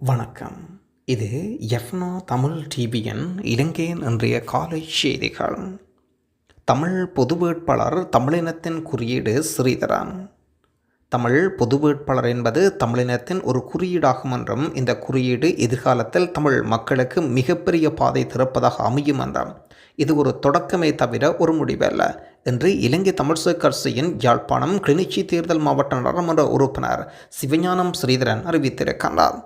வணக்கம். இது எஃப்னா தமிழ் டிவியின் இலங்கையின் இன்றைய காலை செய்திகள். தமிழ் பொது வேட்பாளர் தமிழினத்தின் குறியீடு ஸ்ரீதரன். தமிழ் பொது வேட்பாளர் என்பது தமிழினத்தின் ஒரு குறியீடாகும் என்றும் இந்த குறியீடு எதிர்காலத்தில் தமிழ் மக்களுக்கு மிகப்பெரிய பாதை திறப்பதாக அமையும் என்றும் இது ஒரு தொடக்கமே தவிர ஒரு முடிவல்ல என்று இலங்கை தமிழ்சை கட்சியின் யாழ்ப்பாணம் கிளிநொச்சி தேர்தல் மாவட்ட நாடாளுமன்ற உறுப்பினர் சிவஞானம் ஸ்ரீதரன் அறிவித்திருக்கின்றார்.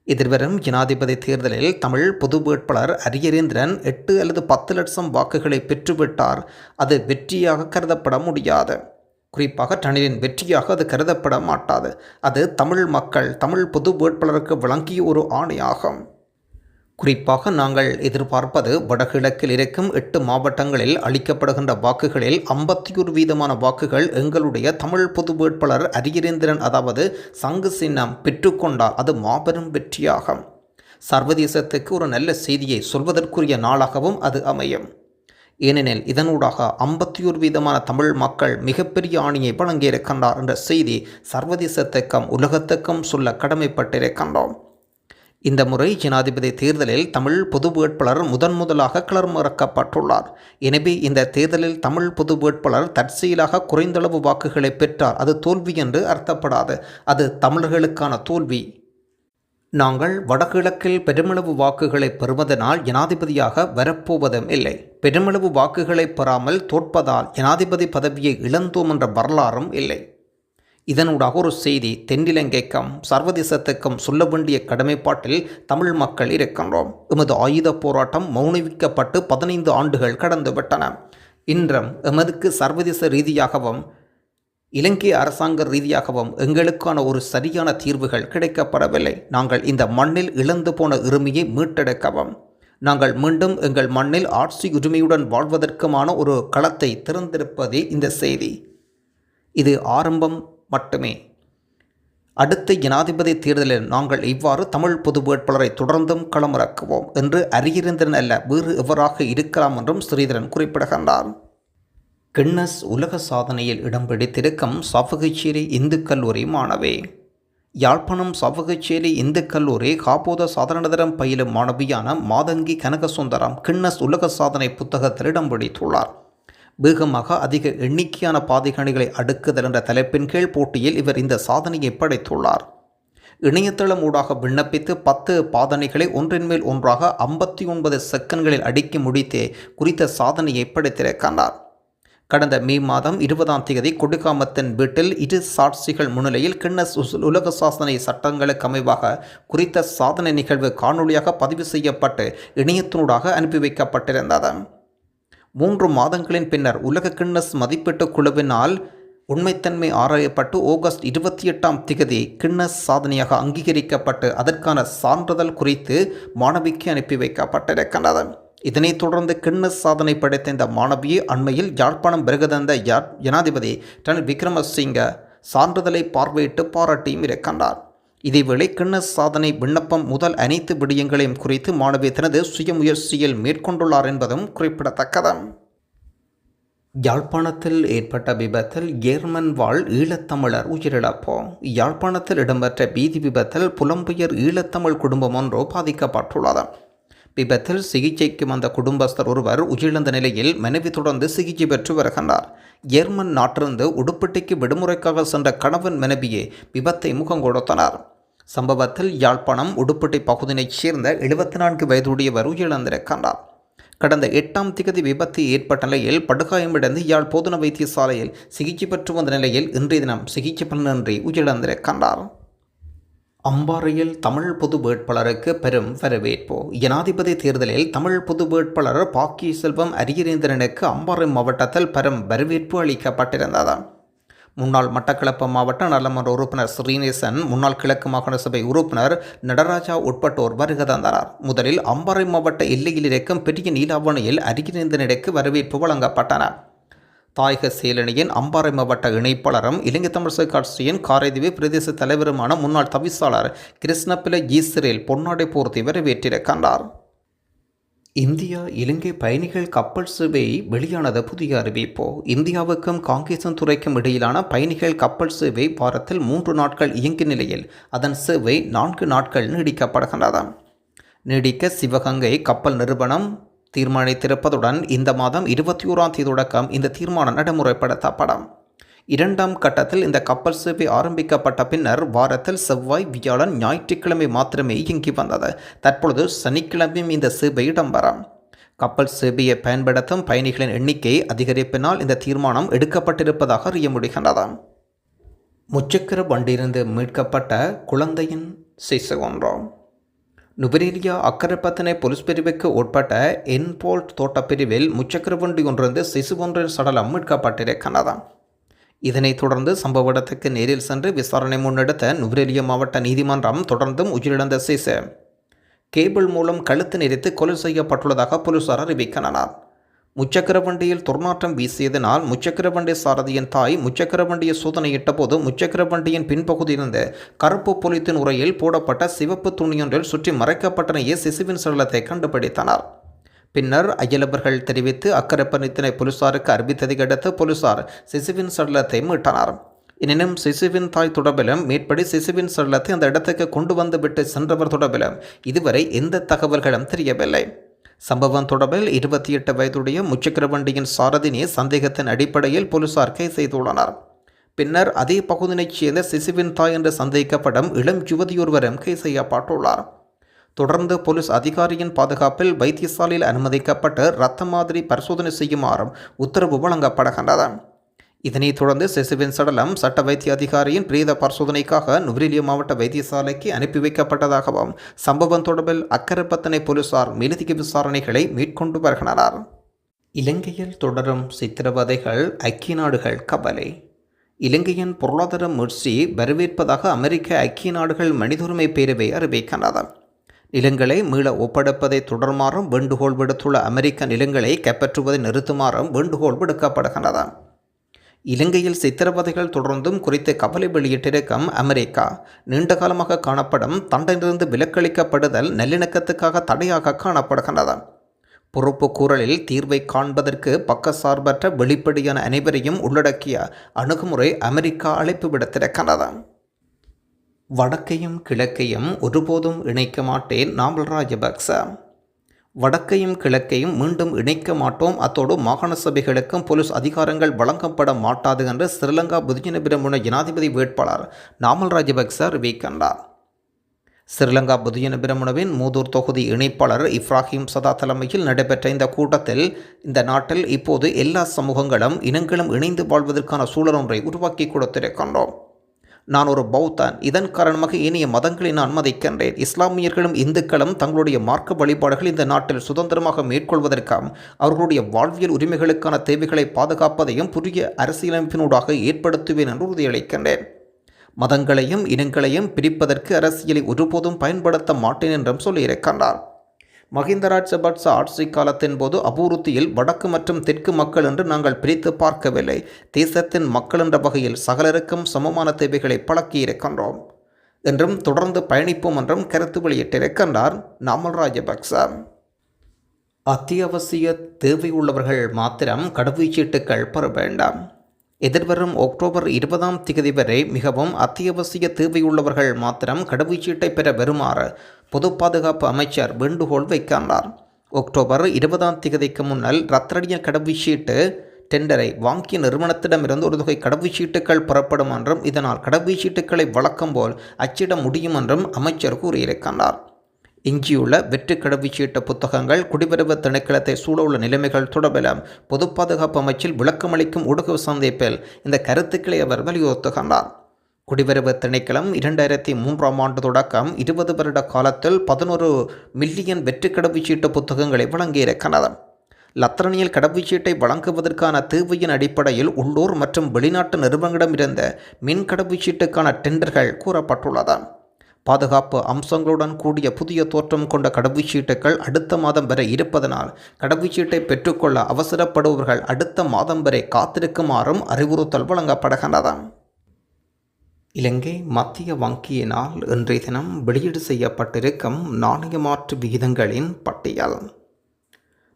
எதிர்வரும் ஜனாதிபதி தேர்தலில் தமிழ் பொது வேட்பாளர் அரியரேந்திரன் 8 அல்லது 10 லட்சம் வாக்குகளை பெற்றுவிட்டார். அது வெற்றியாக கருதப்பட முடியாது. குறிப்பாக ரணிலின் வெற்றியாக அது கருதப்பட மாட்டாது. அது தமிழ் மக்கள் தமிழ் பொது வேட்பாளருக்கு வழங்கிய ஒரு ஆணையாகும். குறிப்பாக நாங்கள் எதிர்பார்ப்பது வடகிழக்கில் இருக்கும் 8 மாவட்டங்களில் அளிக்கப்படுகின்ற வாக்குகளில் 51% வாக்குகள் எங்களுடைய தமிழ் பொது வேட்பாளர் அரியரேந்திரன் அதாவது சங்கு சின்னம் பெற்றுக்கொண்டால் அது மாபெரும் வெற்றியாகும். சர்வதேசத்துக்கு ஒரு நல்ல செய்தியை சொல்வதற்குரிய நாளாகவும் அது அமையும். ஏனெனில் இதனூடாக 51% தமிழ் மக்கள் மிகப்பெரிய ஆணையை வழங்கியிருக்கின்றார் என்ற செய்தி சர்வதேசத்துக்கும் உலகத்துக்கும் சொல்ல கடமைப்பட்டிருக்கின்றோம். இந்த முறை ஜனாதிபதி தேர்தலில் தமிழ் பொது வேட்பாளர் முதலாக களமிறக்கப்பட்டுள்ளார். எனவே இந்த தேர்தலில் தமிழ் பொது வேட்பாளர் தற்செயலாக குறைந்தளவு வாக்குகளை பெற்றார் அது தோல்வி என்று அர்த்தப்படாது. அது தமிழர்களுக்கான தோல்வி. நாங்கள் வடகிழக்கில் பெருமளவு வாக்குகளை பெறுவதனால் ஜனாதிபதியாக வரப்போவதும் இல்லை. பெருமளவு வாக்குகளை பெறாமல் தோற்பதால் ஜனாதிபதி பதவியை இழந்தோம் என்ற வரலாறும் இல்லை. இதனூடாக ஒரு செய்தி தென்னிலங்கைக்கும் சர்வதேசத்துக்கும் சொல்ல வேண்டிய கடமைப்பாட்டில் தமிழ் மக்கள் இருக்கின்றோம். எமது ஆயுத போராட்டம் மௌனிவிக்கப்பட்டு 15 ஆண்டுகள் கடந்துவிட்டன. இன்றும் எமதுக்கு சர்வதேச ரீதியாகவும் இலங்கை அரசாங்க ரீதியாகவும் எங்களுக்கான ஒரு சரியான தீர்வுகள் கிடைக்கப்படவில்லை. நாங்கள் இந்த மண்ணில் இழந்து போன உரிமையை மீட்டெடுக்கவும் நாங்கள் மீண்டும் எங்கள் மண்ணில் ஆட்சி உரிமையுடன் வாழ்வதற்குமான ஒரு களத்தை திறந்திருப்பதே இந்த செய்தி. இது ஆரம்பம் மட்டுமே. அடுத்த ஜனாதிபதி தேர்தலில் நாங்கள் இவ்வாறு தமிழ் பொது வேட்பாளரை தொடர்ந்தும் களமிறக்குவோம் என்று அரியரேந்திரன் அல்ல வேறு எவராக இருக்கலாம் என்றும் ஸ்ரீதரன் குறிப்பிடுகின்றார். கின்னஸ் உலக சாதனையில் இடம் பிடித்திருக்கும் சாவகச்சேரி இந்து கல்லூரி மாணவி. யாழ்ப்பாணம் சாவகச்சேரி இந்து கல்லூரி காப்போத சாதாரணதரம் பயிலும் மாணவியான மாதங்கி கனகசுந்தரம் கின்னஸ் உலக சாதனை புத்தகத்தில் இடம் பிடித்துள்ளார். வேகமாக அதிக எண்ணிக்கையான பாதைகணிகளை அடுக்குதல் என்ற தலைப்பின் கீழ் போட்டியில் இவர் இந்த சாதனையை படைத்துள்ளார். இணையதளம் ஊடாக விண்ணப்பித்து 10 பாதனைகளை ஒன்றின் மேல் ஒன்றாக 59 செகண்ட்களில் அடுக்கி முடித்தே குறித்த சாதனையை படைத்திருக்கின்றார். கடந்த மே மாதம் 20ஆம் தேதி கொடிகாமத்தின் வீட்டில் 2 சாட்சிகள் முன்னிலையில் கின்னஸ் உலக சாதனை சட்டங்களுக்கு அமைவாக குறித்த சாதனை நிகழ்வு காணொலியாக பதிவு செய்யப்பட்டு இணையத்தினூடாக அனுப்பி வைக்கப்பட்டிருந்தது. 3 மாதங்களின் பின்னர் உலக கின்னஸ் மதிப்பீட்டு குழுவினால் உண்மைத்தன்மை ஆராயப்பட்டு ஆகஸ்ட் 28ஆம் தேதி கின்னஸ் சாதனையாக அங்கீகரிக்கப்பட்டு அதற்கான சான்றிதழ் குறித்து மாணவிக்கு அனுப்பி வைக்கப்பட்டிருக்கின்றது. இதனைத் தொடர்ந்து கின்னஸ் சாதனை படைத்த இந்த மாணவியை அண்மையில் யாழ்ப்பாணம் பிரகதந்த ஜனாதிபதி ரணில் விக்ரமசிங்க சான்றிதழை பார்வையிட்டு பாராட்டியும் இருக்கின்றார். இதேவேளை கின்னஸ் சாதனை விண்ணப்பம் முதல் அனைத்து விடயங்களையும் குறித்து மாணவி தனது சுயமுயற்சியில் மேற்கொண்டுள்ளார் என்பதும் குறிப்பிடத்தக்கது. யாழ்ப்பாணத்தில் ஏற்பட்ட விபத்தில் ஏர்மன் வாழ் ஈழத்தமிழர் உயிரிழப்பு. யாழ்ப்பாணத்தில் இடம்பெற்ற வீதி விபத்தில் புலம்பெயர் ஈழத்தமிழ் குடும்பம் ஒன்று பாதிக்கப்பட்டுள்ளது. விபத்தில் சிகிச்சைக்கு வந்த குடும்பஸ்தர் ஒருவர் உயிரிழந்த நிலையில் மனைவி தொடர்ந்து சிகிச்சை பெற்று வருகின்றார். ஏர்மன் நாட்டிலிருந்து உடுப்பட்டிக்கு விடுமுறைக்காக சென்ற கணவன் மனைவியே விபத்தை முகம் கொடுத்தனர். சம்பவத்தில் யாழ்ப்பாணம் உடுப்பட்டி பகுதியைச் சேர்ந்த 74 வயதுடையவர் உயிரிழந்திருக்கின்றார். கடந்த 8ஆம் தேதி விபத்து ஏற்பட்ட நிலையில் படுகாயமடைந்து யாழ் போதனா வைத்தியசாலையில் சிகிச்சை பெற்று வந்த நிலையில் இன்றைய தினம் சிகிச்சை பலனின்றி உயிரிழந்திருக்கின்றார். அம்பாறையில் தமிழ் பொது வேட்பாளருக்கு பெரும் வரவேற்பு. ஜனாதிபதி தேர்தலில் தமிழ் பொது வேட்பாளர் பாக்கி செல்வம் அரியரேந்திரனுக்கு அம்பாறை மாவட்டத்தில் பெரும் வரவேற்பு அளிக்கப்பட்டிருந்தது. முன்னாள் மட்டக்களப்பு மாவட்ட நாடாளுமன்ற உறுப்பினர் ஸ்ரீநேசன், முன்னாள் கிழக்கு மாகாண சபை உறுப்பினர் நடராஜா உட்பட்டோர் வருகை தந்தனர். முதலில் அம்பாறை மாவட்ட எல்லையில் இருக்கும் பெரிய நீலாவணையில் அரியரேந்திரனுக்கு வரவேற்பு வழங்கப்பட்டன. தாயக செயலணியின் அம்பாறை மாவட்ட இணைப்பாளரும் இலங்கை தமிழ்சை கட்சியின் காரைதீவு பிரதேச தலைவருமான முன்னாள் தவிசாளர் கிருஷ்ணபிள்ளை ஈஸ்வரில் பொன்னாடை போர்த்தி வரவேற்றிருக்கின்றார். இந்தியா இலங்கை பயணிகள் கப்பல் சேவை வெளியானது புதிய அறிவிப்பு. இந்தியாவுக்கும் காங்கேசன் துறைக்கும் இடையிலான பயணிகள் கப்பல் சேவை வாரத்தில் 3 நாட்கள் இயங்கும் நிலையில் அதன் சேவை 4 நாட்கள் நீடிக்கப்படுகின்றது. நீடிக்க சிவகங்கை கப்பல் நிறுவனம் தீர்மானித்திருப்பதுடன் இந்த மாதம் 21ஆம் தேதி தொடக்கம் இந்த தீர்மானம் நடைமுறைப்படுத்தப்படும். 2ஆம் கட்டத்தில் இந்த கப்பல் சேவை ஆரம்பிக்கப்பட்ட பின்னர் வாரத்தில் செவ்வாய், வியாழன், ஞாயிற்றுக்கிழமை மாத்திரமே இயங்கி வந்தது. தற்பொழுது சனிக்கிழமையும் இந்த சேவை இடம்பெறும். கப்பல் சேவையை பயன்படுத்தும் பயணிகளின் எண்ணிக்கை அதிகரிப்பினால் இந்த தீர்மானம் எடுக்கப்பட்டிருப்பதாக அறிய முடிகின்றது. முச்சக்கர வண்டியிலிருந்து மீட்கப்பட்ட குழந்தையின் சிசு ஒன்று. நுவரேலியா அக்கரைப்பத்தனை போலீஸ் பிரிவுக்கு உட்பட்ட என்போல்ட் தோட்டப்பிரிவில் முச்சக்கர வண்டி ஒன்றிருந்து சிசு ஒன்றின் சடலம் மீட்கப்பட்டிருக்கிறது. இதனைத் தொடர்ந்து சம்பவ இடத்துக்கு நேரில் சென்று விசாரணை முன்னெடுத்த நுவரேலியா மாவட்ட நீதிமன்றம் தொடர்ந்தும் உயிரிழந்த சிசு கேபிள் மூலம் கழுத்து நெரித்து கொலை செய்யப்பட்டுள்ளதாக போலீசார் அறிவிக்கின்றனர். முச்சக்கர வண்டியில் துர்நாற்றம் வீசியதனால் முச்சக்கர வண்டி சாரதியின் தாய் முச்சக்கர வண்டியை சோதனையிட்ட போது முச்சக்கர வண்டியின் பின்பகுதியிலிருந்து கருப்பு பொலித்தின் உரையில் போடப்பட்ட சிவப்பு துணியொன்றில் சுற்றி மறைக்கப்பட்ட சிசுவின் சடலத்தை கண்டுபிடித்தனர். பின்னர் அயலவர்கள் தெரிவித்து அக்கரைப்பத்தனை போலீசாருக்கு அறிவித்ததை அடுத்து போலீசார் சிசுவின் சடலத்தை மீட்டனர். எனினும் சிசுவின் தாய் தொடர்பிலும் மேற்படி சிசுவின் சடலத்தை அந்த இடத்துக்கு கொண்டு வந்து விட்டு சென்றவர் தொடர்பிலும் இதுவரை எந்த தகவல்களும் தெரியவில்லை. சம்பவம் தொடர்பில் 28 வயதுடைய முச்சக்கர வண்டியின் சாரதினை சந்தேகத்தின் அடிப்படையில் போலீசார் கைது செய்துள்ளனர். பின்னர் அதே பகுதியைச் சேர்ந்த சிசுவின் தாய் என்று சந்தேகிக்கப்படும் இளம் யுவதியொருவரும் கைது செய்யப்பட்டுள்ளார். தொடர்ந்து போலீஸ் அதிகாரியின் பாதுகாப்பில் வைத்தியசாலையில் அனுமதிக்கப்பட்டு இரத்த மாதிரி பரிசோதனை செய்யுமாறும் உத்தரவு வழங்கப்படுகின்றது. இதனைத் தொடர்ந்து சிசுவின் சடலம் சட்ட வைத்திய அதிகாரியின் பிரேத பரிசோதனைக்காக நுவரேலியா மாவட்ட வைத்தியசாலைக்கு அனுப்பி வைக்கப்பட்டதாகவும் சம்பவம் தொடர்பில் அக்கரைப்பத்தனை போலீசார் மேலதிக விசாரணைகளை மேற்கொண்டு வருகின்றனர். இலங்கையில் தொடரும் சித்திரவதைகள் ஐக்கிய நாடுகள் கவலை. இலங்கையின் பொருளாதார முயற்சி வரவேற்பதாக அமெரிக்க ஐக்கிய நாடுகள் மனித உரிமை பேரவை அறிவிக்கின்றது. நிலங்களை மீள ஒப்படைப்பதை தொடருமாறும் வேண்டுகோள் விடுத்துள்ள அமெரிக்க நிலங்களை கைப்பற்றுவதை நிறுத்துமாறும் வேண்டுகோள் விடுக்கப்படுகின்றது. இலங்கையில் சித்திரவதைகள் தொடர்ந்தும் குறித்து கவலை வெளியிட்டிருக்கும் அமெரிக்கா நீண்டகாலமாக காணப்படும் தண்டனிலிருந்து விலக்களிக்கப்படுதல் நல்லிணக்கத்துக்காக தடையாக காணப்படுகின்றது. பொறுப்பு கூறலில் தீர்வை காண்பதற்கு பக்கசார்பற்ற வெளிப்படையான அனைவரையும் உள்ளடக்கிய அணுகுமுறை அமெரிக்கா அழைப்பு விடுத்திருக்கின்றது. வடக்கையும் கிழக்கையும் ஒருபோதும் இணைக்க மாட்டேன் நாமல் ராஜபக்ச. வடக்கையும் கிழக்கையும் மீண்டும் இணைக்க மாட்டோம், அத்தோடு மாகாண சபைகளுக்கும் போலீஸ் அதிகாரங்கள் வழங்கப்பட மாட்டாது என்று ஸ்ரீலங்கா பொதுஜன பெரமுன ஜனாதிபதி வேட்பாளர் நாமல் ராஜபக்ச அறிவிக்கின்றார். ஸ்ரீலங்கா பொதுஜன பெரமுனவின் மூதூர் தொகுதி இணைப்பாளர் இப்ராஹிம் சதா தலைமையில் நடைபெற்ற இந்த கூட்டத்தில் இந்த நாட்டில் இப்போது எல்லா சமூகங்களும் இனங்களும் இணைந்து வாழ்வதற்கான சூழல் ஒன்றை உருவாக்கி கொடுத்திருக்கின்றோம். நான் ஒரு பௌத்தன், இதன் காரணமாக இனிய மதங்களை நான் மதிக்கின்றேன். இஸ்லாமியர்களும் இந்துக்களும் தங்களுடைய மார்க்க வழிபாடுகள் இந்த நாட்டில் சுதந்திரமாக மேற்கொள்வதற்கும் அவர்களுடைய வாழ்வியல் உரிமைகளுக்கான தேவைகளை பாதுகாப்பதையும் புதிய அரசியலமைப்பினூடாக ஏற்படுத்துவேன் என்று உறுதியளிக்கின்றேன். மதங்களையும் இனங்களையும் பிரிப்பதற்கு அரசியலை ஒருபோதும் பயன்படுத்த மாட்டேன் என்றும் சொல்லியிருக்கின்றார். மஹிந்த ராஜபக்ச ஆட்சி காலத்தின் போது அபிவிருத்தியில் வடக்கு மற்றும் தெற்கு மக்கள் என்று நாங்கள் பிரித்து பார்க்கவில்லை. தேசத்தின் மக்கள் என்ற வகையில் சகலருக்கும் சமமான தேவைகளை பழக்கியிருக்கின்றோம் என்றும் தொடர்ந்து பயணிப்போம் என்றும் கருத்து வெளியிட்டிருக்கின்றார் நாமல் ராஜபக்ச. அத்தியாவசிய தேவை உள்ளவர்கள் மாத்திரம் கடவுச்சீட்டுகள் பெற வேண்டாம். எதிர்வரும் அக்டோபர் 20ஆம் தேதி வரை மிகவும் அத்தியாவசிய தேவையுள்ளவர்கள் மாத்திரம் கடவுச்சீட்டை பெற வருமாறு பொது பாதுகாப்பு அமைச்சர் வேண்டுகோள் வைக்கின்றார். அக்டோபர் 20ஆம் தேதிக்கு முன்னால் ரத்தடிய கடவுச்சீட்டு டெண்டரை வாங்கிய நிறுவனத்திடமிருந்து ஒரு தொகை கடவுச்சீட்டுகள் பெறப்படும் என்றும் இதனால் கடவுச்சீட்டுகளை வழக்கம் போல் அச்சிட முடியும் என்றும் அமைச்சர் கூறியிருக்கின்றார். எஞ்சியுள்ள வெற்றி கடவுச்சீட்டு புத்தகங்கள் குடிவரவு திணைக்களத்தை சூழவுள்ள நிலைமைகள் தொடர்பிலும் பொது பாதுகாப்பு அமைச்சில் விளக்கமளிக்கும் ஊடக சந்திப்பில் இந்த கருத்துக்களை அவர் வலியுறுத்துகின்றார். குடிவரவு திணைக்களம் 2003ஆம் ஆண்டு தொடக்கம் 20 வருட காலத்தில் 11 மில்லியன் வெற்றி கடவுச்சீட்டு புத்தகங்களை வழங்கியிருக்கிறது. லத்திரனியல் கடவுச்சீட்டை வழங்குவதற்கான தேவையின் அடிப்படையில் உள்ளூர் மற்றும் வெளிநாட்டு நிறுவனங்களிடமிருந்த மின் கடவுச்சீட்டுக்கான டெண்டர்கள் கூறப்பட்டுள்ளது. பாதுகாப்பு அம்சங்களுடன் கூடிய புதிய தோற்றம் கொண்ட கடவுச்சீட்டுகள் அடுத்த மாதம் வரை இருப்பதனால் கடவுச்சீட்டை பெற்றுக்கொள்ள அவசரப்படுபவர்கள் அடுத்த மாதம் வரை காத்திருக்குமாறும் அறிவுறுத்தல் வழங்கப்படுகின்றது. இலங்கை மத்திய வங்கியினால் இன்றைய தினம் வெளியீடு செய்யப்பட்டிருக்கும் நாணய மாற்று விகிதங்களின் பட்டியல்.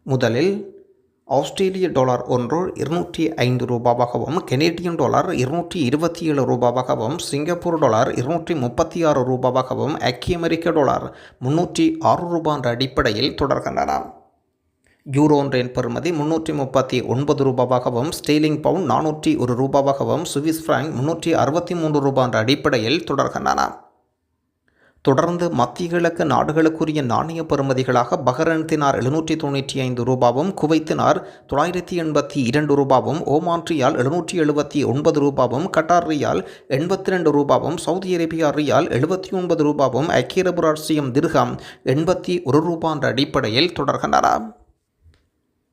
முதலில் ஆஸ்திரேலிய டாலர் ஒன்று 205 ரூபாவாகவும், கெனடியன் டாலர் 227 ரூபாவாகவும், சிங்கப்பூர் டாலர் 236 ரூபாவாகவும், ஐக்கிய அமெரிக்க டாலர் 306 ரூபாய் என்ற அடிப்படையில் தொடர்கின்றன. யூரோ ஒன்றின் பெறுமதி 339 ரூபாவாகவும், ஸ்டேலிங் பவுண்ட் 401 ரூபாவாகவும், சுவிஸ் பிராங்க் 363 ரூபாய் என்ற அடிப்படையில் தொடர்கின்றன. தொடர்ந்து மத்திய கிழக்கு நாடுகளுக்குரிய நாணய பெறுமதிகளாக பஹ்ரைன் தினார் 795 ரூபாவும், குவைத் தினார் 982 ரூபாவும், ஓமான் ரியால் 779 ரூபாவும், கட்டார் ரியால் 82 ரூபாவும், சவுதி அரேபியா ரியால் 79 ரூபாவும், ஐக்கிய அரபு ராச்சியம் திர்ஹாம் 81 ரூபாய் என்ற அடிப்படையில் தொடர்கின்றன.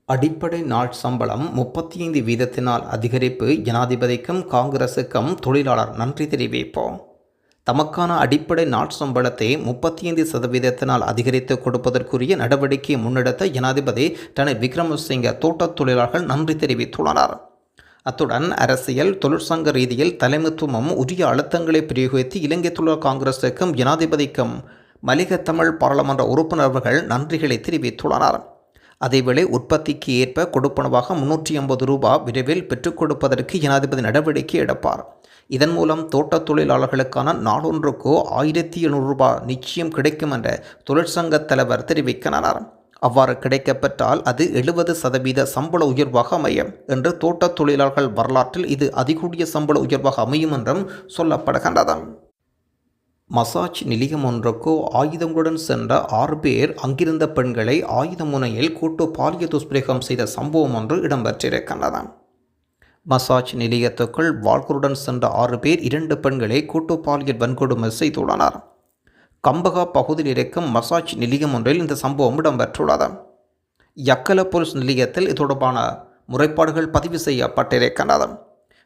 அடிப்படை நாள் சம்பளம் 35 வீதத்தினால் அதிகரிப்பு ஜனாதிபதிக்கும் காங்கிரசுக்கும் தொழிலாளர் நன்றி தெரிவிப்போம். தமக்கான அடிப்படை நாட்சம்பளத்தை 35% அதிகரித்து கொடுப்பதற்குரிய நடவடிக்கையை முன்னெடுத்த ஜனாதிபதி ரணில் விக்ரமசிங்க தோட்டத் தொழிலாளர்கள் நன்றி தெரிவித்துள்ளனர். அத்துடன் அரசியல் தொழிற்சங்க ரீதியில் தலைமைத்துவமும் உரிய அழுத்தங்களை பிரயோகித்து இலங்கை தொழிலாளர் காங்கிரசுக்கும் ஜனாதிபதிக்கும் மலிக தமிழ் பாராளுமன்ற உறுப்பினர்கள் நன்றிகளை தெரிவித்துள்ளனர். அதேவேளை உற்பத்திக்கு ஏற்ப கொடுப்பனவாக 380 ரூபாய் விரைவில் பெற்றுக் கொடுப்பதற்கு ஜனாதிபதி நடவடிக்கை எடுப்பார். இதன் மூலம் தோட்டத் தொழிலாளர்களுக்கான நாளொன்றுக்கு 1700 ரூபாய் நிச்சயம் கிடைக்கும் என்ற தொழிற்சங்க தலைவர் தெரிவிக்கிறார். அவ்வாறு கிடைக்கப்பெற்றால் அது 70% சம்பள உயர்வாக அமையும் என்று தோட்டத் தொழிலாளர்கள் வரலாற்றில் இது அதிகூடிய சம்பள உயர்வாக அமையும் என்றும் சொல்லப்படுகின்றது. மசாஜ் நிலையம் ஒன்றுக்கு ஆயுதங்களுடன் சென்ற 6 பேர் அங்கிருந்த பெண்களை ஆயுத முனையில் கூட்டு பாலியல் துஷ்பிரயோகம் செய்த சம்பவம் ஒன்று இடம்பெற்றிருக்கின்றது. மசாஜ் நிலையத்துக்குள் வாள்களுடன் சென்ற 6 பேர் 2 பெண்களை கூட்டு பாலியல் வன்கொடுமை செய்துள்ளனர். கம்பகா பகுதியில் இருக்கும் மசாஜ் நிலையம் ஒன்றில் இந்த சம்பவம் இடம்பெற்றுள்ளது. யக்கல போலீஸ் நிலையத்தில் இது தொடர்பான முறைப்பாடுகள் பதிவு செய்யப்பட்டிருக்கின்றன.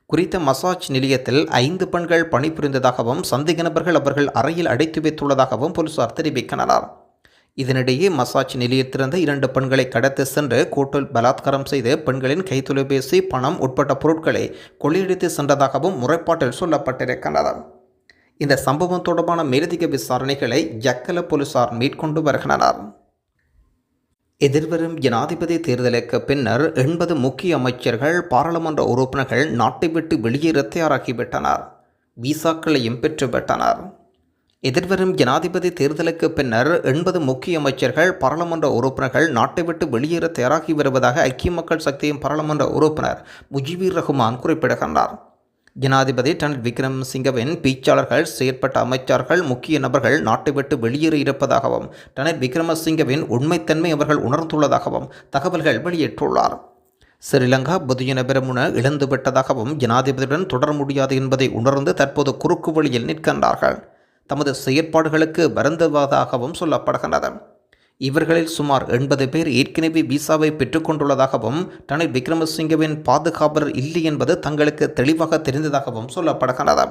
குறித்த மசாஜ் நிலையத்தில் 5 பெண்கள் பணிபுரிந்ததாகவும் சந்தேக நபர்கள் அவர்கள் அறையில் அடைத்து வைத்துள்ளதாகவும் போலீசார் தெரிவிக்கின்றனர். இதனிடையே மசாஜ் நிலையத்திலிருந்து 2 பெண்களை கடத்தி சென்று கூட்டில் பலாத்காரம் செய்து பெண்களின் கைத்தொலைபேசி, பணம் உட்பட்ட பொருட்களை கொள்ளையடித்து சென்றதாகவும் முறைப்பாட்டில் சொல்லப்பட்டிருக்கின்றது. இந்த சம்பவம் தொடர்பான மேலதிக விசாரணைகளை யக்கல போலீசார் மேற்கொண்டு வருகின்றனர். எதிர்வரும் ஜனாதிபதி தேர்தலுக்கு பின்னர் 80 முக்கிய அமைச்சர்கள், பாராளுமன்ற உறுப்பினர்கள் நாட்டை விட்டு வெளியேற தயாராகிவிட்டனர். விசாக்களையும் பெற்றுவிட்டனர். எதிர்வரும் ஜனாதிபதி தேர்தலுக்கு பின்னர் 80 முக்கிய அமைச்சர்கள், பாராளுமன்ற உறுப்பினர்கள் நாட்டை விட்டு வெளியேற தயாராகி வருவதாக ஐக்கிய மக்கள் சக்தியின் பாராளுமன்ற உறுப்பினர் முஜிபுர் ரஹ்மான் குறிப்பிடுகின்றார். ஜனாதிபதி ரணில் விக்ரமசிங்கவின் பேச்சாளர்கள், செயற்பட்ட அமைச்சர்கள், முக்கிய நபர்கள் நாட்டை விட்டு வெளியேற இருப்பதாகவும் ரணில் விக்ரமசிங்கவின் உண்மைத்தன்மை அவர்கள் உணர்ந்துள்ளதாகவும் தகவல்கள் வெளியிட்டுள்ளார். ஸ்ரீலங்கா பொதுஜன பெரமுன இழந்துவிட்டதாகவும் ஜனாதிபதியுடன் தொடர முடியாது என்பதை உணர்ந்து தற்போது குறுக்கு வழியில் நிற்கின்றார்கள். தமது செயற்பாடுகளுக்கு வருந்துவதாகவும் சொல்லப்படுகின்றது. இவர்களில் சுமார் 80 பேர் ஏற்கனவே விசாவை பெற்றுக்கொண்டுள்ளதாகவும் ரணில் விக்ரமசிங்கவின் பாதுகாவலர் இல்லை என்பது தங்களுக்கு தெளிவாக தெரிந்ததாகவும் சொல்லப்படுகிறது.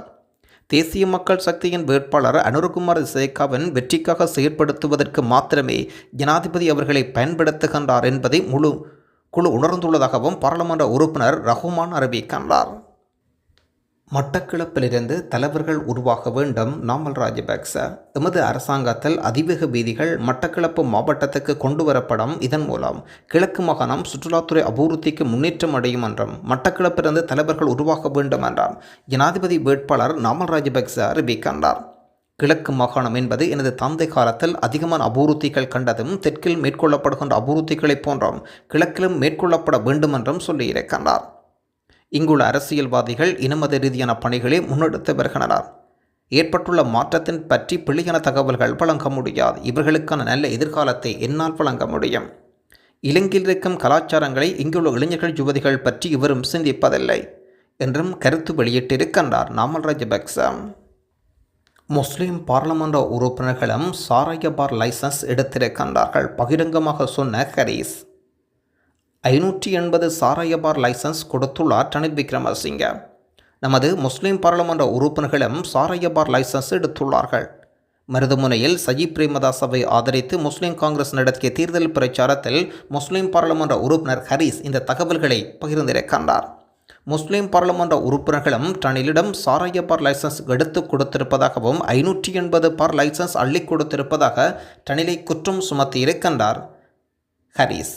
தேசிய மக்கள் சக்தியின் வேட்பாளர் அனுரகுமார் திசாநாயக்காவின் வெற்றிக்காக செயற்படுத்துவதற்கு மாத்திரமே ஜனாதிபதி அவர்களை பயன்படுத்துகின்றார் என்பதை முழு குழு உணர்ந்துள்ளதாகவும் பாராளுமன்ற உறுப்பினர் ரஹ்மான் அறிவிக்கின்றார். மட்டக்களப்பிலிருந்து தலைவர்கள் உருவாக வேண்டும். நாமல் ராஜபக்ச எமது அரசாங்கத்தில் அதிவேக வீதிகள் மட்டக்களப்பு மாவட்டத்துக்கு கொண்டு வரப்படும். இதன் மூலம் கிழக்கு மாகாணம் சுற்றுலாத்துறை அபிவிருத்திக்கு முன்னேற்றம் அடையும் என்றும் மட்டக்களப்பிலிருந்து தலைவர்கள் உருவாக வேண்டும் என்றார் ஜனாதிபதி வேட்பாளர் நாமல் ராஜபக்ச அறிவிக்கின்றார். கிழக்கு மாகாணம் என்பது எனது தந்தை காலத்தில் அதிகமான அபிவிருத்திகள் கண்டதும் தெற்கில் மேற்கொள்ளப்படுகின்ற அபிவிருத்திகளை போன்றும் கிழக்கிலும் மேற்கொள்ளப்பட வேண்டும் என்றும் சொல்லியிருக்கின்றார். இங்குள்ள அரசியல்வாதிகள் இனமத ரீதியான பணிகளை முன்னெடுத்து வருகின்றனர். ஏற்பட்டுள்ள மாற்றத்தின் பற்றி பிழையான தகவல்கள் வழங்க முடியாது. இவர்களுக்கான நல்ல எதிர்காலத்தை என்னால் வழங்க முடியும். இலங்கையில் இருக்கும் கலாச்சாரங்களை இங்குள்ள இளைஞர்கள், யுவதிகள் பற்றி இவரும் சிந்திப்பதில்லை என்றும் கருத்து வெளியிட்டிருக்கின்றார் நாமல் ராஜபக்ச. முஸ்லிம் பாராளுமன்ற உறுப்பினர்களும் சாராய பார் லைசன்ஸ் எடுத்திருக்கின்றார்கள். பகிரங்கமாக சொன்ன ஹரீஸ் 580 சாராய பார் லைசன்ஸ் கொடுத்துள்ளார் ரணில் விக்ரமசிங்க. நமது முஸ்லிம் பாராளுமன்ற உறுப்பினர்களும் சாராய பார் லைசன்ஸ் எடுத்துள்ளார்கள். மருதமுனையில் சஜித் பிரேமதாசவை ஆதரித்து முஸ்லிம் காங்கிரஸ் நடத்திய தேர்தல் பிரச்சாரத்தில் முஸ்லிம் பாராளுமன்ற உறுப்பினர் ஹரீஸ் இந்த தகவல்களை பகிர்ந்திருக்கின்றார். முஸ்லிம் பாராளுமன்ற உறுப்பினர்களும் ரணிலிடம் சாராய பார் லைசன்ஸ் எடுத்து கொடுத்திருப்பதாகவும் 580 பார் லைசன்ஸ் அள்ளி கொடுத்திருப்பதாக ரணிலை குற்றம் சுமத்தி இருக்கின்றார் ஹரீஸ்.